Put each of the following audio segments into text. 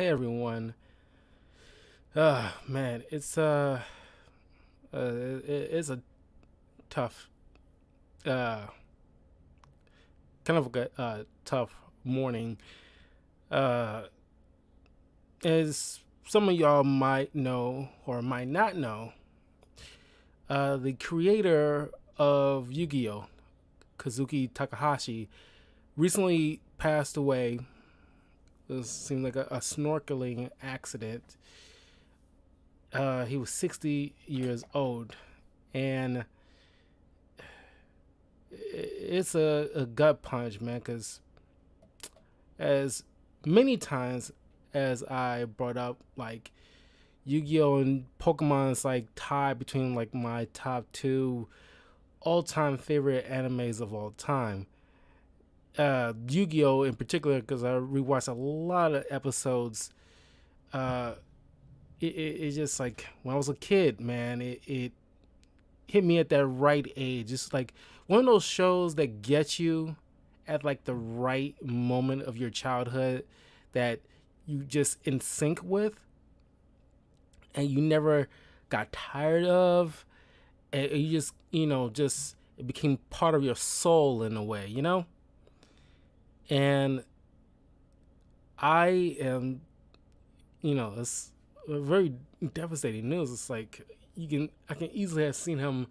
Hey everyone. Man, it's a tough, uh, kind of a tough morning. Uh, as some of y'all might know or might not know, the creator of Yu-Gi-Oh, KAZUKI Takahashi, recently passed away. It seemed like a snorkeling accident. He was 60 years old, and it's a gut punch, man. Because as many times as I brought up, like Yu-Gi-Oh and Pokemon is like tied between like my top two all-time favorite animes of all time. Yu-Gi-Oh in particular, because I rewatched a lot of episodes. Uh, it's just like when I was a kid, man. It hit me at that right age. It's like one of those shows that gets you at like the right moment of your childhood that you just in sync with and you never got tired of, and you just just it became part of your soul in a way, and I am, it's a very devastating news. It's like I can easily have seen him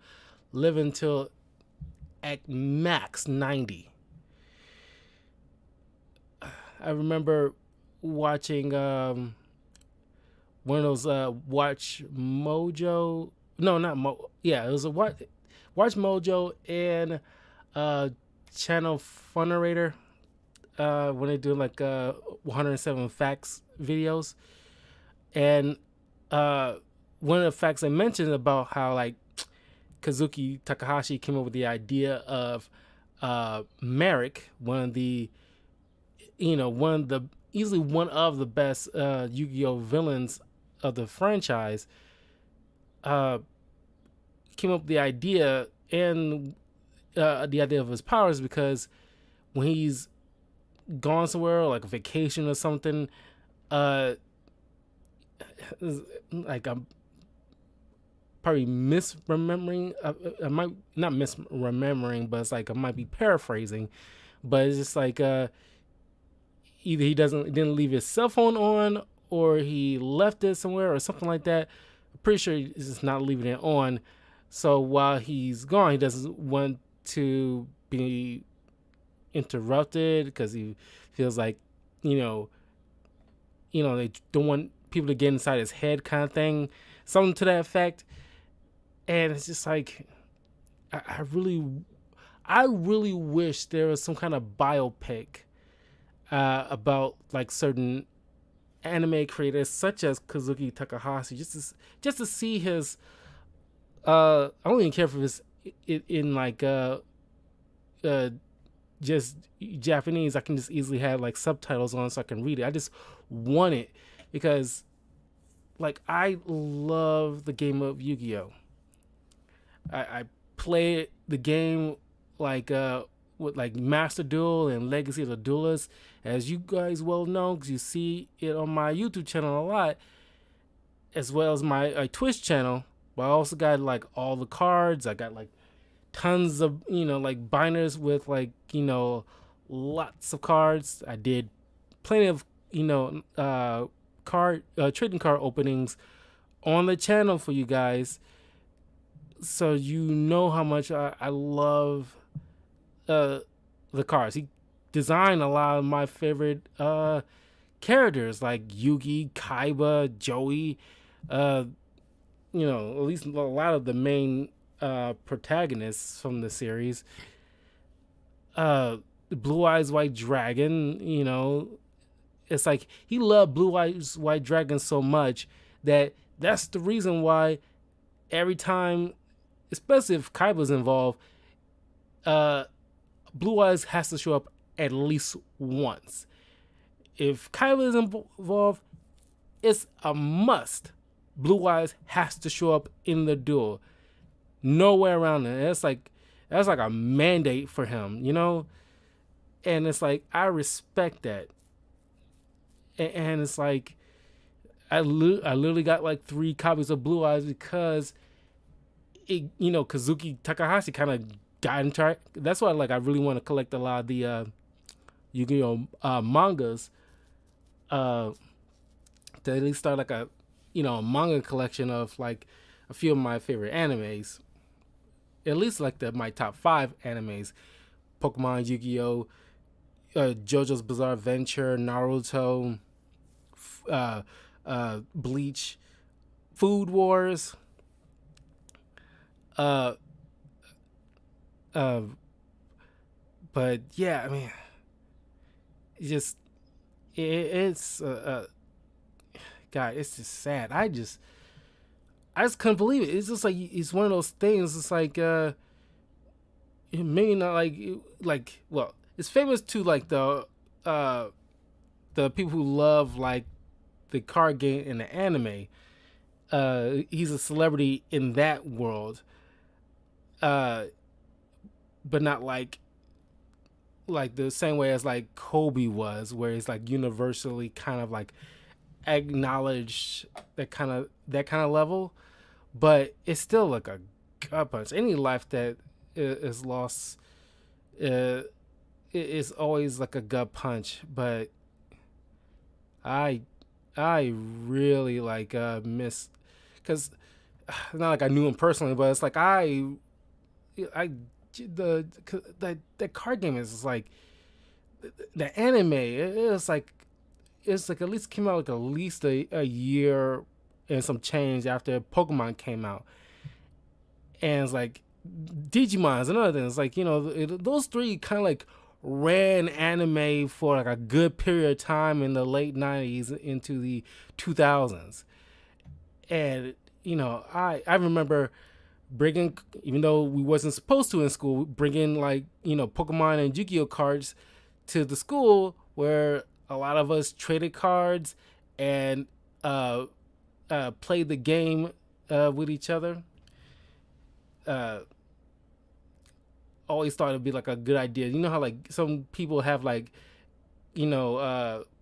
live until at max 90. I remember watching one of those Watch Mojo. No, not Mo. Yeah, it was a Watch Mojo and Channel Funerator when they do like 107 facts videos, and uh, one of the facts I mentioned about how like Kazuki Takahashi came up with the idea of Merrick, one of the easily one of the best Yu-Gi-Oh villains of the franchise. Uh, Came up with the idea and the idea of his powers because when he's gone somewhere like a vacation or something, uh, like I'm probably misremembering. I might not misremembering, but it's like I might be paraphrasing. But it's just like either he didn't leave his cell phone on, or he left it somewhere, or something like that. I'm pretty sure he's just not leaving it on. So while he's gone, he doesn't want to be interrupted because he feels like, you know, they don't want people to get inside his head, kind of thing, something to that effect. And it's just like, I really wish there was some kind of biopic about like certain anime creators such as Kazuki Takahashi, just to see his. I don't even care if it's in like uh just Japanese. I can just easily have like subtitles on so I can read it. I just want it because like I love the game of Yu-Gi-Oh. I play the game like with like Master Duel and Legacy of the Duelist, as you guys well know, because you see it on my YouTube channel a lot, as well as my Twitch channel. But I also got like all the cards. I got like tons of like binders with like lots of cards. I did plenty of card trading card openings on the channel for you guys, so you know how much I love uh, the cards. He designed a lot of my favorite characters like Yugi, Kaiba, Joey. Uh, at least a lot of the main protagonists from the series. Blue Eyes White Dragon. It's like he loved Blue Eyes White Dragon so much that's the reason why every time, especially if Kaiba's involved, uh, Blue Eyes has to show up at least once. If Kaiba is involved, it's a must. Blue Eyes has to show up in the duel. No way around it. That's like a mandate for him, And it's like I respect that. And it's like I literally got like 3 copies of Blue Eyes because Kazuki Takahashi kind of got in track. That's why like I really want to collect a lot of the Yu-Gi-Oh mangas. Uh, to at least start like a manga collection of like a few of my favorite animes. At least like my top 5 animes: Pokemon, Yu-Gi-Oh, JoJo's Bizarre Adventure, Naruto, uh, Bleach, Food Wars. Uh, uh, but yeah, I mean, it's God, it's just sad. I just couldn't believe it. It's just like it's one of those things. It's like maybe not like well, it's famous to like the people who love like the card game and the anime. He's a celebrity in that world. Uh, but not like the same way as like Kobe was, where he's like universally kind of like acknowledged that kind of level. But it's still like a gut punch. Any life that is lost uh, is always like a gut punch. But I I really like miss because not like I knew him personally, but it's like I that card game is like the anime. It's like at least came out like at least a year and some change after Pokemon came out, and it's like Digimon's another thing. It's like those three kind of like ran anime for like a good period of time in the late '90s into the 2000s, and I remember bringing, even though we wasn't supposed to in school, bringing like Pokemon and Yu-Gi-Oh cards to the school where a lot of us traded cards and uh, played the game with each other. Uh, Always thought it'd be like a good idea. You know how like some people have like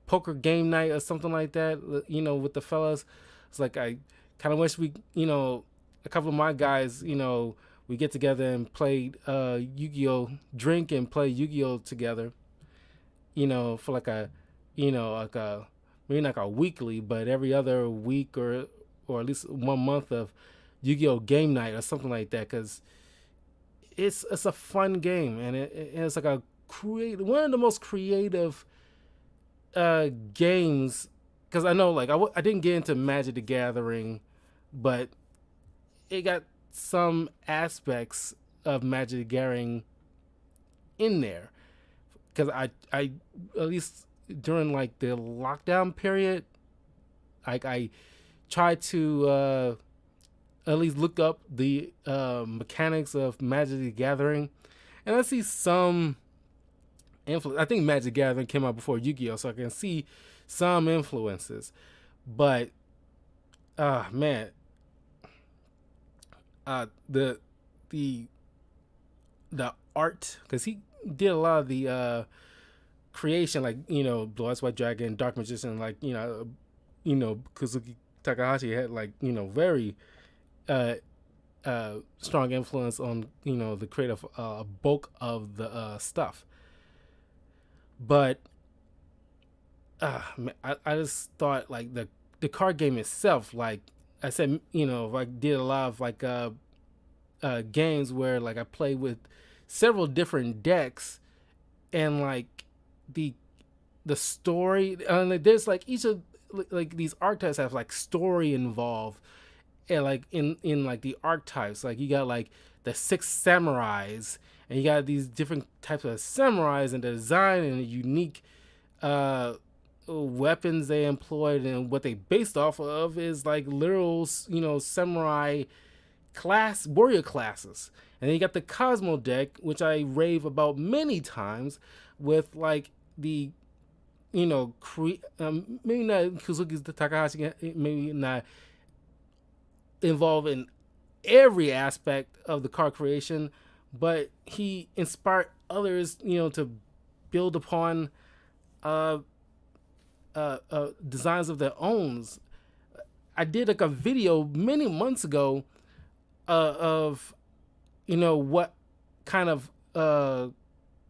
poker game night or something like that. With the fellas. It's like I kind of wish a couple of my guys we get together and play Yu-Gi-Oh, drink and play Yu-Gi-Oh together. For like like a maybe not like a weekly, but every other week or at least 1 month of Yu-Gi-Oh game night or something like that. Because it's a fun game, and it's like one of the most creative games. Because I know like I didn't get into Magic the Gathering, but it got some aspects of Magic the Gathering in there. Because I at least during like the lockdown period, like I tried to at least look up the mechanics of Magic the Gathering, and I see some influence. I think Magic the Gathering came out before Yu-Gi-Oh, so I can see some influences. But man, the the the art, because he did a lot of the creation, like Blue Eyes White Dragon, Dark Magician, like Kazuki Takahashi had like very uh, strong influence on the creative bulk of the stuff. But I just thought like the card game itself, like I said, like did a lot of like games where like I played with several different decks, and like the story, and like, there's like each of like these archetypes have like story involved, and like in like the archetypes, like you got like the 6 samurais, and you got these different types of samurais and the design and the unique weapons they employed, and what they based off of is like literal samurai warrior classes. And then you got the Cosmo deck, which I rave about many times, with like the maybe not Kazuki Takahashi, maybe not involved in every aspect of the card creation, but he inspired others to build upon designs of their own. I did like a video many months ago of what kind of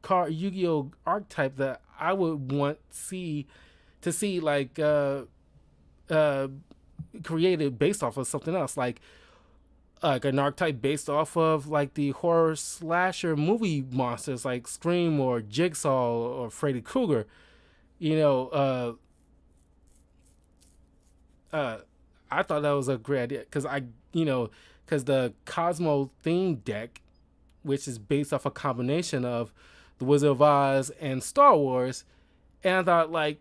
card Yu-Gi-Oh archetype that I would want to see uh created based off of something else, like an archetype based off of like the horror slasher movie monsters like Scream or Jigsaw or Freddy Krueger. You know, uh, I thought that was a great idea because because the Cosmo theme deck, which is based off a combination of the Wizard of Oz and Star Wars, and I thought like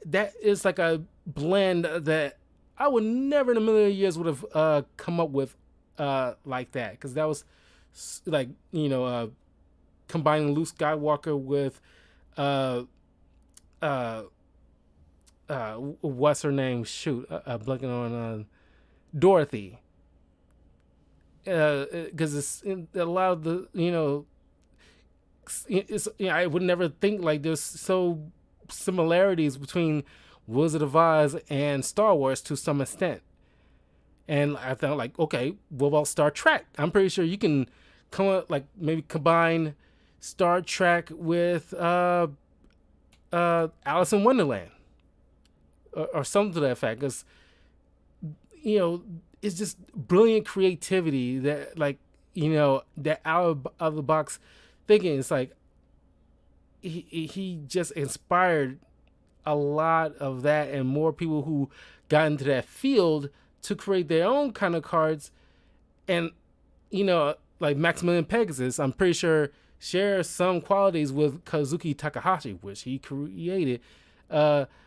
that is like a blend that I would never in a million years would have come up with like that, because that was like combining Luke Skywalker with uh uh what's her name? Shoot, blanking on Dorothy. Because it's a lot of the I would never think like there's so similarities between Wizard of Oz and Star Wars to some extent. And I thought like, okay, what about Star Trek? I'm pretty sure you can come up like maybe combine Star Trek with Alice in Wonderland or something to that effect. Because it's just brilliant creativity that like that out of the box thinking. It's like he just inspired a lot of that and more people who got into that field to create their own kind of cards. And like Maximilian Pegasus, I'm pretty sure shares some qualities with Kazuki Takahashi, which he created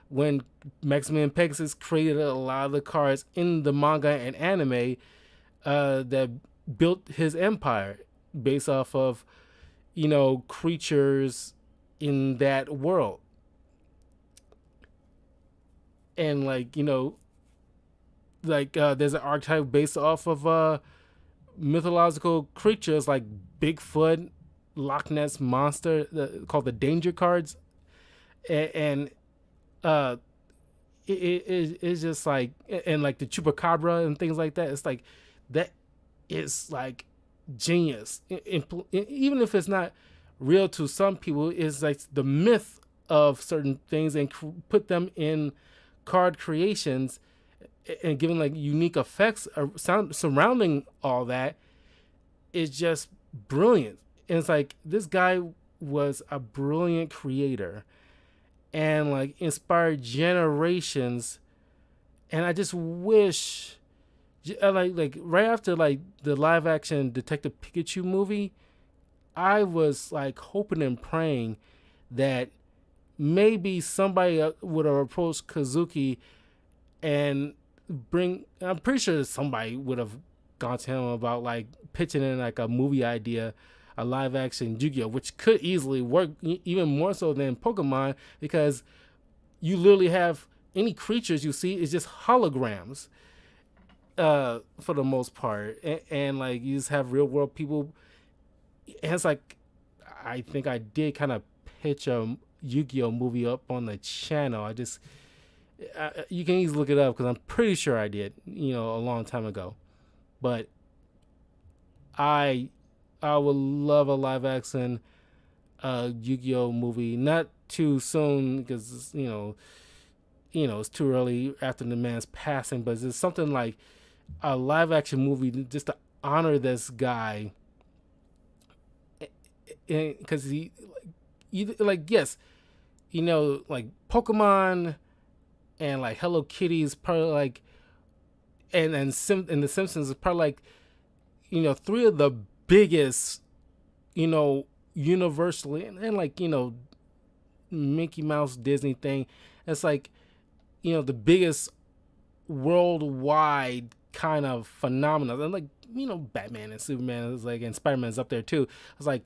when Maximilian Pegasus created a lot of the cards in the manga and anime that built his empire based off of creatures in that world. And there's an archetype based off of mythological creatures like Bigfoot, Loch Ness monster, called the Danger cards. And it's just like, and like the Chupacabra and things like that. It's like that is like genius. Even if it's not real to some people, it's like the myth of certain things and put them in card creations and giving like unique effects surrounding all that is just brilliant. And it's like this guy was a brilliant creator and like inspired generations. And I just wish like right after like the live action Detective Pikachu movie, I was like hoping and praying that maybe somebody would have approached Kazuki and I'm pretty sure somebody would have gone to him about like pitching in like a movie idea, a live action Yu-Gi-Oh, which could easily work even more so than Pokemon, because you literally have any creatures you see is just holograms for the most part, and like you just have real world people. And it's like I think I did kind of pitch a Yu-Gi-Oh movie up on the channel. You can easily look it up because I'm pretty sure I did, a long time ago. But I would love a live action Yu-Gi-Oh movie, not too soon because it's too early after the man's passing, but it's something like a live action movie just to honor this guy, because he like yes, like Pokemon and like Hello Kitty is probably like, and The Simpsons is probably like, three of the biggest, universally, and like, Mickey Mouse Disney thing. It's like, the biggest worldwide kind of phenomenon. And like, Batman and Superman is like, and Spider-Man's up there too. It's like,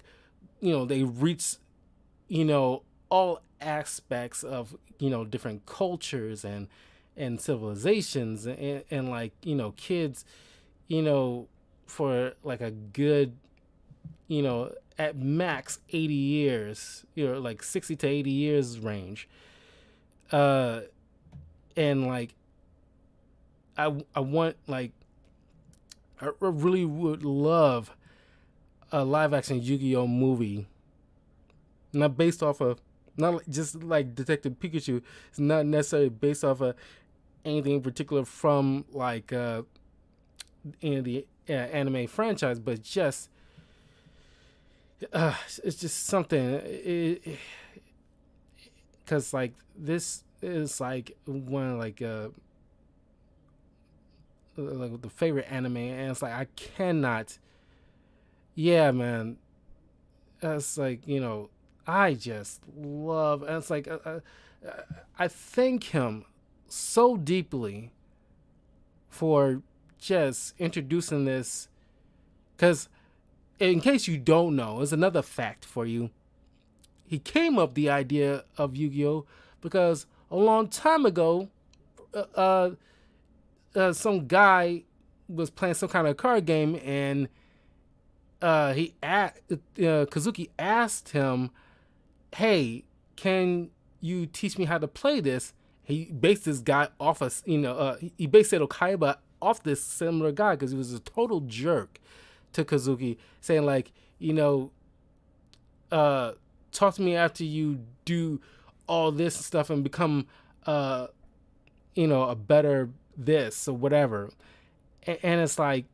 they reach, all aspects of different cultures and civilizations, and like kids for like a good at max 80 years, like 60 to 80 years range, and like I want like I really would love a live action Yu-Gi-Oh movie, not based off of not just like Detective Pikachu. It's not necessarily based off of anything in particular from like in the anime franchise, but just it's just something. Because like this is like one of like the favorite anime, and it's like I cannot. Yeah, man. It's like I just love, and it's like I thank him so deeply for just introducing this. Because in case you don't know, it's another fact for you. He came up the idea of Yu-Gi-Oh because a long time ago, uh, uh, some guy was playing some kind of card game, and Kazuki asked him, "Hey, can you teach me how to play this?" He based this guy off of he based Seto Kaiba off this similar guy because he was a total jerk to Kazuki, saying like uh, talk to me after you do all this stuff and become uh a better this or whatever. And it's like,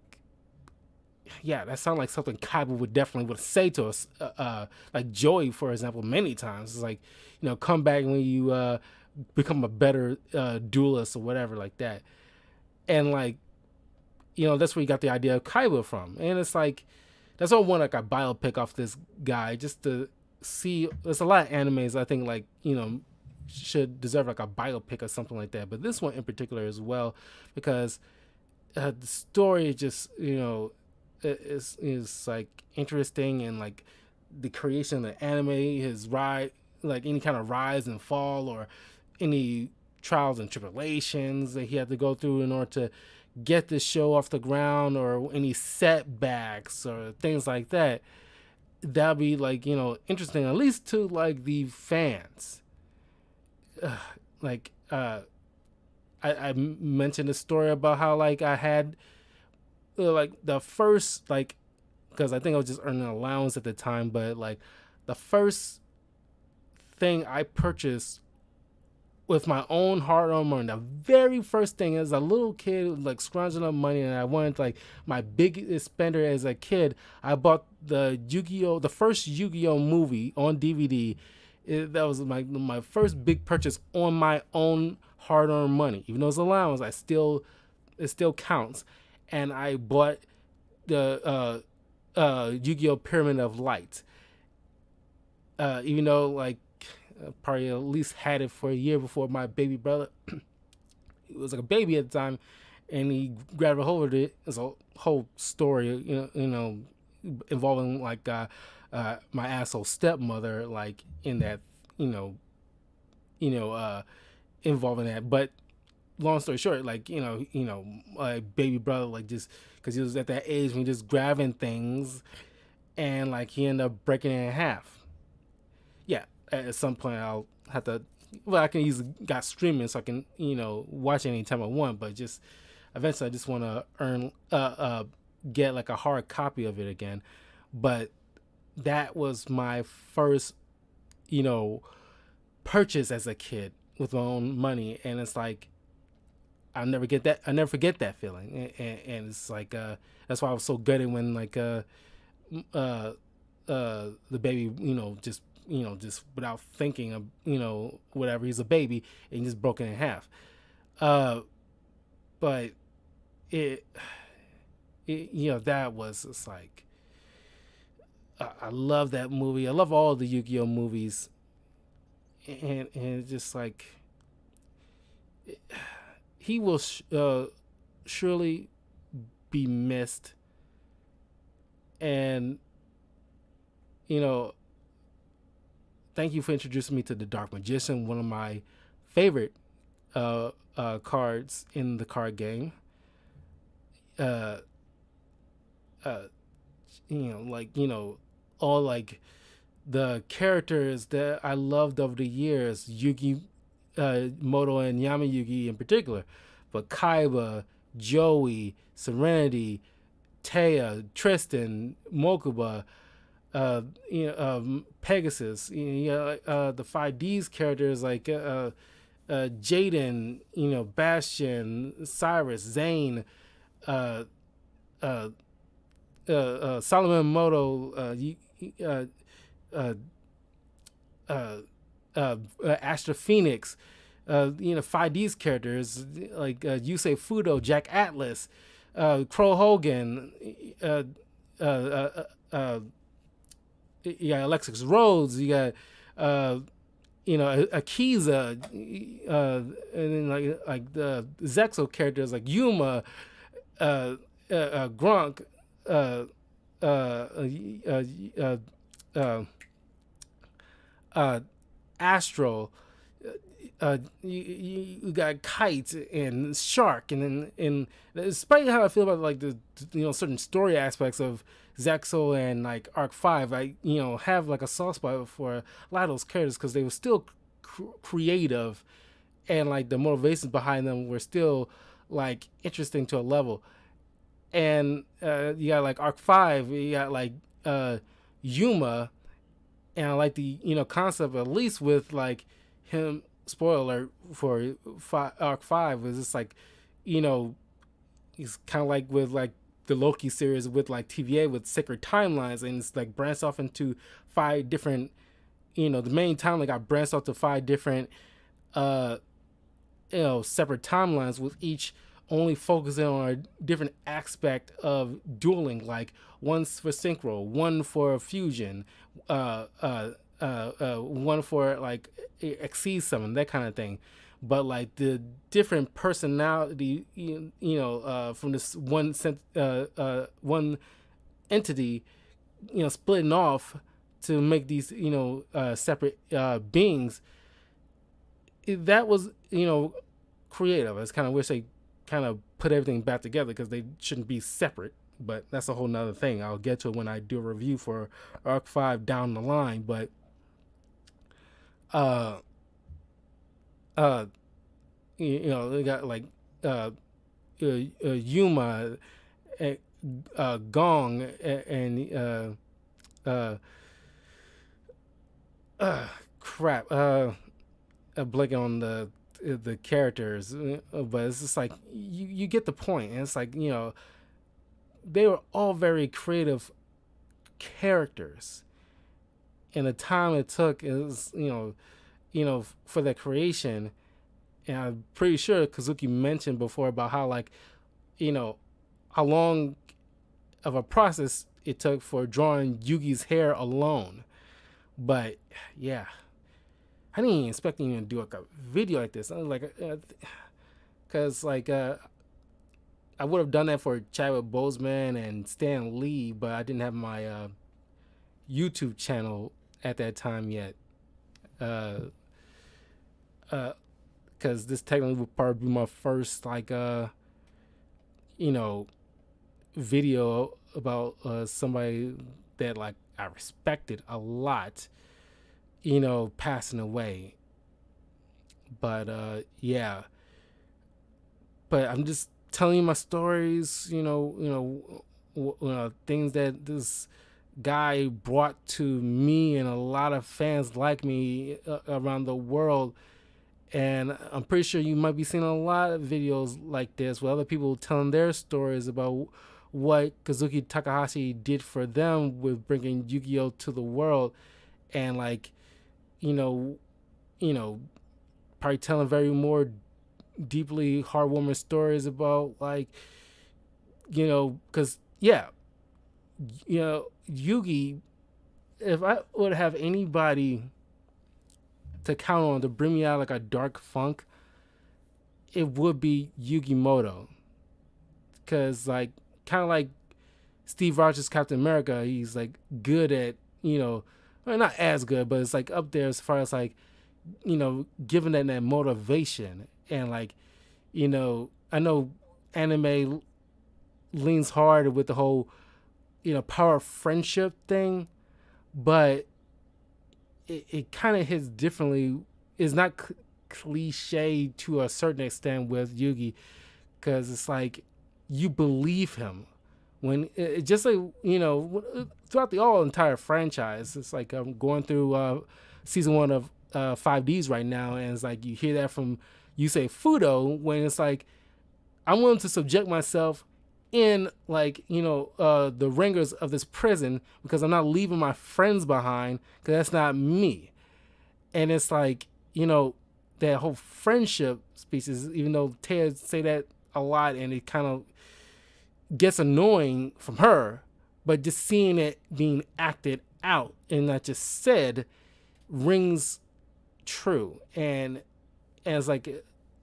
yeah, that sounds like something Kaiba would say to us, like Joey, for example, many times. It's like, come back when you become a better duelist or whatever like that. And like, that's where you got the idea of Kaiba from. And it's like, that's why I want like a biopic off this guy, just to see. There's a lot of animes I think like should deserve like a biopic or something like that. But this one in particular as well, because the story just is like interesting, and like the creation of the anime, his ride, like any kind of rise and fall or any trials and tribulations that he had to go through in order to get the show off the ground, or any setbacks or things like that. That'd be like interesting, at least to like the fans. Like I mentioned a story about how like I had like the first, like, because I think I was just earning an allowance at the time, but like the first thing I purchased with my own hard-earned money, the very first thing, as a little kid, like scrounging up money, and I wanted like my biggest spender as a kid, I bought the first Yu-Gi-Oh movie on DVD. That was my first big purchase on my own hard-earned money. Even though it's allowance, it still counts. And I bought the Yu-Gi-Oh Pyramid of Light. Even though like probably at least had it for a year before my baby brother. He was like a baby at the time, and he grabbed a hold of it. It's a whole story, involving like my asshole stepmother, like in that, involving that. But long story short, like my baby brother, like just because he was at that age when he just grabbing things, and like he ended up breaking it in half. Yeah, at some point I'll have to. Well, I can use got streaming, so I can watch it anytime I want. But just eventually, I just want to get like a hard copy of it again. But that was my first purchase as a kid with my own money, and it's like I never forget that feeling, and it's like that's why I was so gutted when like the baby just without thinking of whatever, he's a baby, and just broken in half. But it that was just like I love that movie. I love all the Yu-Gi-Oh movies, and it's just like he will surely be missed. And thank you for introducing me to the Dark Magician, one of my favorite cards in the card game. Uh, all like the characters that I loved over the years, Yugi, Moto, and Yama Yugi in particular, but Kaiba, Joey, Serenity, Taya, Tristan, Mokuba, Pegasus, the 5D's characters like Jaden, Bastion, Cyrus, Zane, uh, uh, Solomon Moto, uh, uh, Astra Phoenix, 5D's characters like Yusei Fudo, Jack Atlas, Crow Hogan, uh, uh, uh, uh, you got Alexis Rhodes, you got Akiza, and then like the Zexo characters like Yuma, Gronk, uh, uh, uh, uh, uh, uh, Astro. You got Kite and Shark, and despite how I feel about like the certain story aspects of Zexo and like Arc 5, I have like a soft spot for a lot of those characters because they were still creative, and like the motivations behind them were still like interesting to a level. And you got like Arc 5, you got like Yuma, and I like the concept at least with like him. Spoiler alert for Arc 5 is just like, it's kind of like with like the Loki series with like TVA with sacred timelines, and it's like branched off into 5 different, the main timeline got branched off to 5 different, separate timelines with each only focusing on a different aspect of dueling, like one's for synchro, one for fusion, one for like exceed summon, that kind of thing. But like the different personality, from this one entity, splitting off to make these, separate beings. That was, creative. I just kind of wish they kind of put everything back together because they shouldn't be separate. But that's a whole nother thing. I'll get to it when I do a review for Arc 5 down the line. But they got like Yuma, Gong, and crap. I'm blanking on the characters, but it's just like you get the point, and it's like they were all very creative characters, and the time it took is for the creation. And I'm pretty sure Kazuki mentioned before about how like how long of a process it took for drawing Yugi's hair alone. But yeah, I didn't even expect him to do like a video like this. I was like, because I would have done that for Chadwick Boseman and Stan Lee, but I didn't have my YouTube channel at that time yet. Because this technically would probably be my first video about somebody that like I respected a lot, passing away. But yeah, but I'm just telling you my stories, things that this guy brought to me and a lot of fans like me around the world. And I'm pretty sure you might be seeing a lot of videos like this with other people telling their stories about what Kazuki Takahashi did for them with bringing Yu-Gi-Oh to the world, and like, probably telling very more deeply heartwarming stories about like, because Yugi. If I would have anybody to count on to bring me out like a dark funk, it would be Yugi Moto. Because like kind of like Steve Rogers Captain America, he's like good at, well, not as good, but it's like up there as far as like, giving that motivation. And like, I know anime leans hard with the whole, power of friendship thing, but it kind of hits differently. It's not cliche to a certain extent with Yugi, because it's like you believe him when just like throughout the all entire franchise. It's like I'm going through season 1 of 5Ds right now, and it's like you hear that from you say Fudo when it's like I'm willing to subject myself in like the ringers of this prison because I'm not leaving my friends behind because that's not me. And it's like that whole friendship species, even though Ted say that a lot and it kind of gets annoying from her, but just seeing it being acted out and not just said rings true. And it's like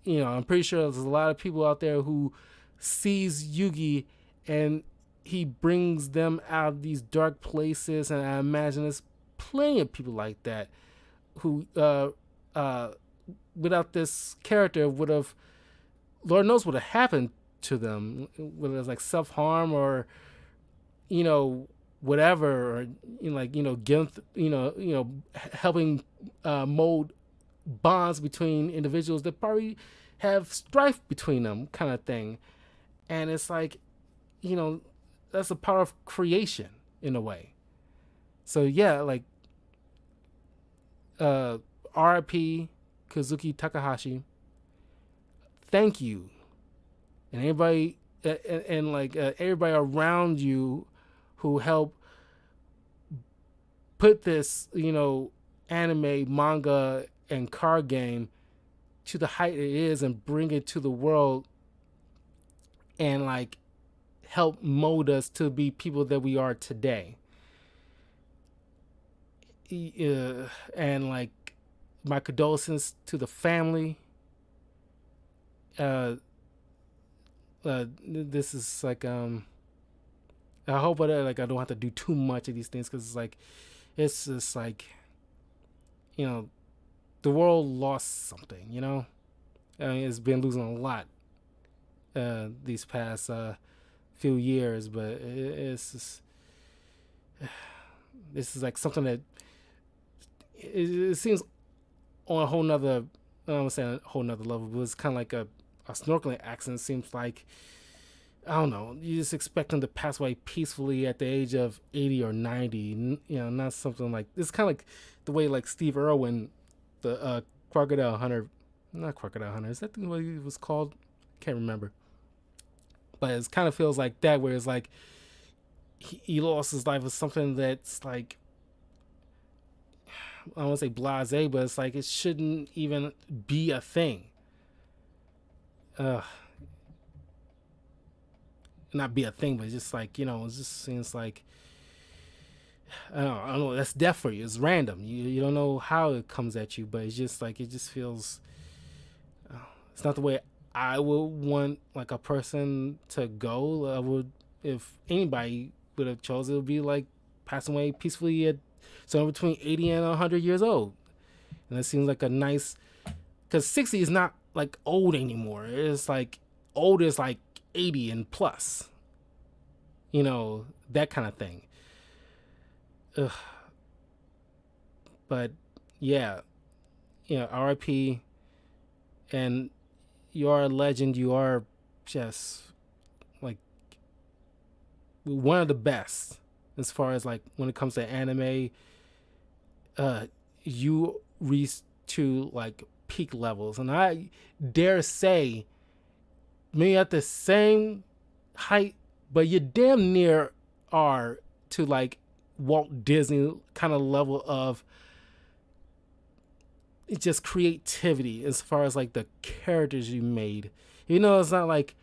I'm pretty sure there's a lot of people out there who sees Yugi and he brings them out of these dark places, and I imagine there's plenty of people like that who without this character would have, Lord knows what would have happened to them, whether it's like self-harm or whatever, or helping mold bonds between individuals that probably have strife between them, kind of thing. And it's like that's a part of creation in a way. So yeah, like RIP Kazuki Takahashi, thank you. And everybody and like everybody around you who helped put this anime, manga, and card game to the height it is and bring it to the world and like help mold us to be people that we are today. And like my condolences to the family. This is like I hope I don't have to do too much of these things, because it's just like the world lost something. I mean, it's been losing a lot these past few years, but it's just, this is like something that it seems on a whole nother, I don't want to say a whole nother level, but it's kind of like a snorkeling accident. Seems like, I don't know, you just expect them to pass away peacefully at the age of 80 or 90, not something like, it's kind of like the way like Steve Irwin, the crocodile hunter, not crocodile hunter, is that what he was called? Can't remember. But it kind of feels like that, where it's like he lost his life with something that's like, I don't want to say blasé, but it's like it shouldn't even be a thing. Not be a thing, but just like, it just seems like, I don't know, that's death for you. It's random. You don't know how it comes at you, but it's just like, it just feels, it's not the way I would want like a person to go. I would, if anybody would have chosen, it would be like passing away peacefully at somewhere between 80 and 100 years old. And it seems like a nice, because 60 is not like old anymore. It's like old is like 80 and plus, that kind of thing. Ugh. But yeah, RIP, and you are a legend. You are just like one of the best as far as like when it comes to anime. You reach to like peak levels, and I dare say maybe at the same height, but you damn near are to like Walt Disney kind of level of just creativity as far as like the characters you made. It's not like,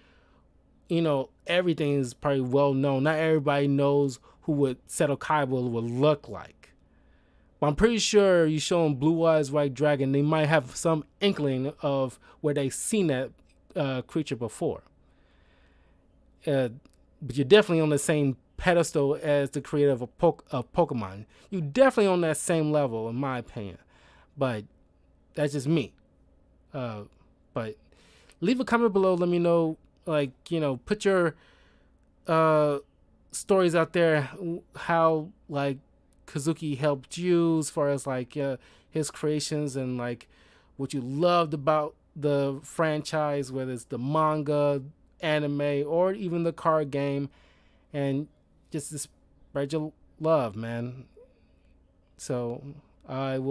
everything is probably well known. Not everybody knows who would Seto Kaiba would look like. But I'm pretty sure you show them Blue Eyes White Dragon, they might have some inkling of where they've seen that creature before. But you're definitely on the same pedestal as the creator of Pokemon. You're definitely on that same level, in my opinion. But that's just me. But leave a comment below. Let me know, like, put your stories out there, how like Kazuki helped you as far as like his creations, and like what you loved about the franchise, whether it's the manga, anime or even the card game, and just to spread your love, man. So I will